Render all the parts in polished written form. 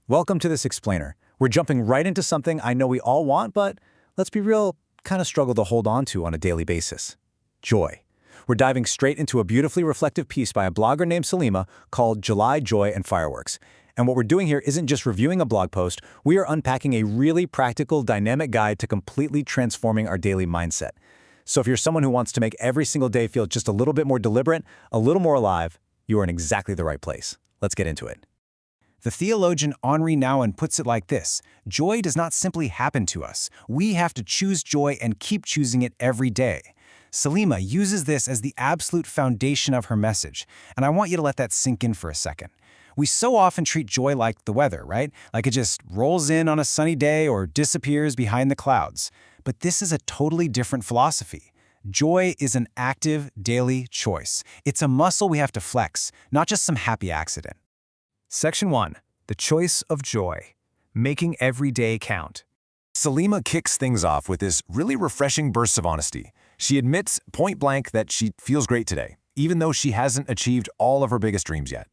Welcome to this explainer. We're jumping right into something I know we all want, but let's be real, kind of struggle to hold on to on a daily basis. Joy. We're diving straight into a beautifully reflective piece by a blogger named Salima called July, Joy, and Fireworks. And what we're doing here isn't just reviewing a blog post, we are unpacking a really practical, dynamic guide to completely transforming our daily mindset. So if you're someone who wants to make every single day feel just a little bit more deliberate, a little more alive, you are in exactly the right place. Let's get into it. The theologian Henri Nouwen puts it like this: joy does not simply happen to us. We have to choose joy and keep choosing it every day. Salima uses this as the absolute foundation of her message, and I want you to let that sink in for a second. We so often treat joy like the weather, right? Like it just rolls in on a sunny day or disappears behind the clouds. But this is a totally different philosophy. Joy is an active, daily choice. It's a muscle we have to flex, not just some happy accident. Section 1. The choice of joy. Making every day count. Salima kicks things off with this really refreshing burst of honesty. She admits point blank that she feels great today, even though she hasn't achieved all of her biggest dreams yet.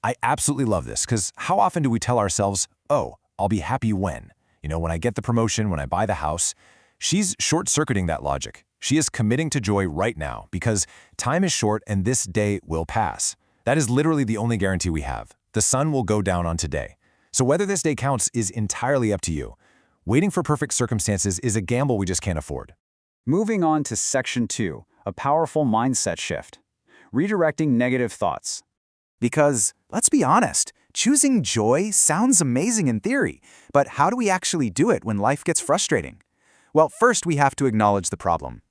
I absolutely love this, because how often do we tell ourselves, oh, I'll be happy when? When I get the promotion, when I buy the house. She's short-circuiting that logic. She is committing to joy right now, because time is short and this day will pass. That is literally the only guarantee we have. The sun will go down on today. So whether this day counts is entirely up to you. Waiting for perfect circumstances is a gamble we just can't afford. Moving on to Section 2, a powerful mindset shift. Redirecting negative thoughts. Because, let's be honest, choosing joy sounds amazing in theory, but how do we actually do it when life gets frustrating? Well, first we have to acknowledge the problem.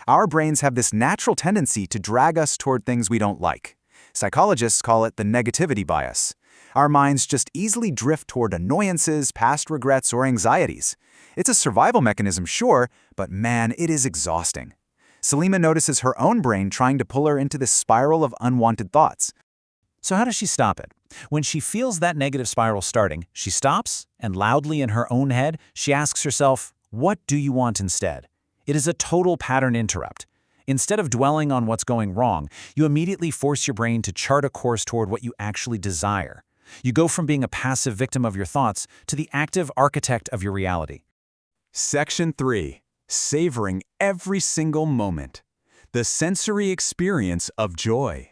Our brains have this natural tendency to drag us toward things we don't like. Psychologists call it the negativity bias. Our minds just easily drift toward annoyances, past regrets, or anxieties. It's a survival mechanism, sure, but man, it is exhausting. Salima notices her own brain trying to pull her into this spiral of unwanted thoughts. So how does she stop it? When she feels that negative spiral starting, she stops, and loudly in her own head, she asks herself, what do you want instead? It is a total pattern interrupt. Instead of dwelling on what's going wrong, you immediately force your brain to chart a course toward what you actually desire. You go from being a passive victim of your thoughts to the active architect of your reality. Section 3. Savoring every single moment. The sensory experience of joy.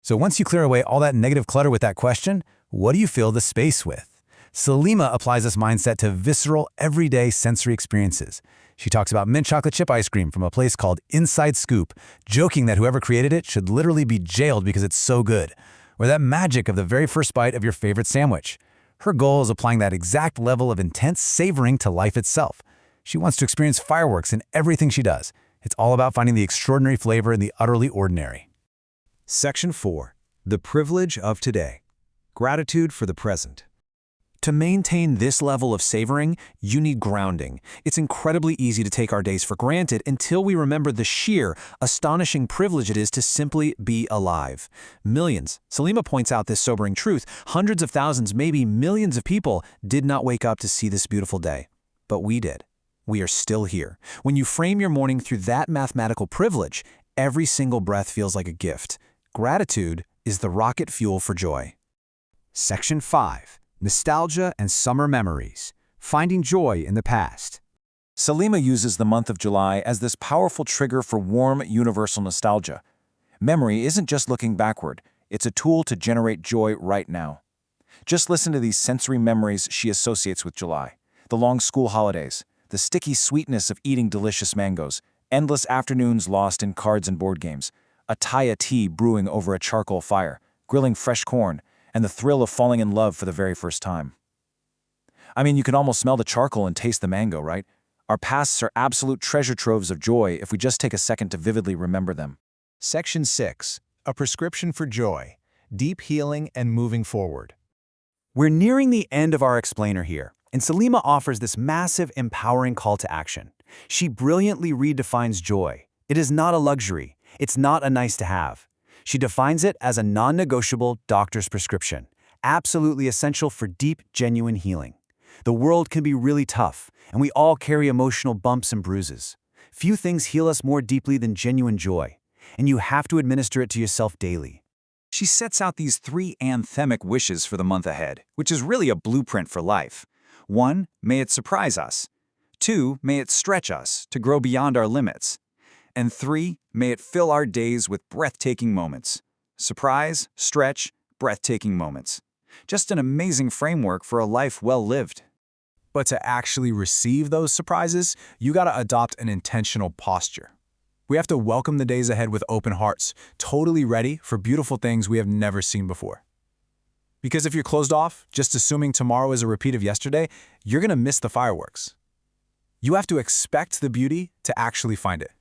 So once you clear away all that negative clutter with that question, what do you fill the space with? Salima applies this mindset to visceral, everyday sensory experiences. She talks about mint chocolate chip ice cream from a place called Inside Scoop, joking that whoever created it should literally be jailed because it's so good. Or that magic of the very first bite of your favorite sandwich. Her goal is applying that exact level of intense savoring to life itself. She wants to experience fireworks in everything she does. It's all about finding the extraordinary flavor in the utterly ordinary. Section 4. The privilege of today. Gratitude for the present. To maintain this level of savoring, you need grounding. It's incredibly easy to take our days for granted until we remember the sheer, astonishing privilege it is to simply be alive. Millions, Salima points out this sobering truth, hundreds of thousands, maybe millions of people did not wake up to see this beautiful day. But we did. We are still here. When you frame your morning through that mathematical privilege, every single breath feels like a gift. Gratitude is the rocket fuel for joy. Section 5. Nostalgia and summer memories. Finding joy in the past. Salima uses the month of July as this powerful trigger for warm, universal nostalgia. Memory isn't just looking backward, it's a tool to generate joy right now. Just listen to these sensory memories she associates with July. The long school holidays, the sticky sweetness of eating delicious mangoes, endless afternoons lost in cards and board games, a Thai tea brewing over a charcoal fire, grilling fresh corn, and the thrill of falling in love for the very first time. I mean, you can almost smell the charcoal and taste the mango, right? Our pasts are absolute treasure troves of joy if we just take a second to vividly remember them. Section 6. A prescription for joy. Deep healing and moving forward. We're nearing the end of our explainer here, and Salima offers this massive, empowering call to action. She brilliantly redefines joy. It is not a luxury. It's not a nice to have. She defines it as a non-negotiable doctor's prescription, absolutely essential for deep, genuine healing. The world can be really tough, and we all carry emotional bumps and bruises. Few things heal us more deeply than genuine joy, and you have to administer it to yourself daily. She sets out these 3 anthemic wishes for the month ahead, which is really a blueprint for life. 1, may it surprise us. 2, may it stretch us to grow beyond our limits. And 3, may it fill our days with breathtaking moments. Surprise, stretch, breathtaking moments. Just an amazing framework for a life well lived. But to actually receive those surprises, you gotta adopt an intentional posture. We have to welcome the days ahead with open hearts, totally ready for beautiful things we have never seen before. Because if you're closed off, just assuming tomorrow is a repeat of yesterday, you're gonna miss the fireworks. You have to expect the beauty to actually find it.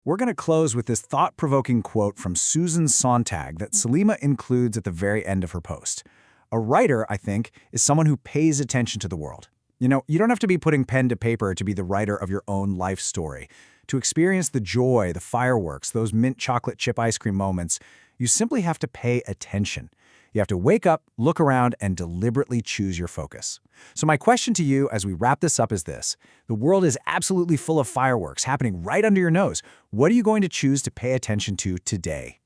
We're gonna close with this thought-provoking quote from Susan Sontag that Salima includes at the very end of her post. A writer, I think, is someone who pays attention to the world. You know, you don't have to be putting pen to paper to be the writer of your own life story. To experience the joy, the fireworks, those mint chocolate chip ice cream moments, you simply have to pay attention. You have to wake up, look around, and deliberately choose your focus. So my question to you as we wrap this up is this. The world is absolutely full of fireworks happening right under your nose. What are you going to choose to pay attention to today?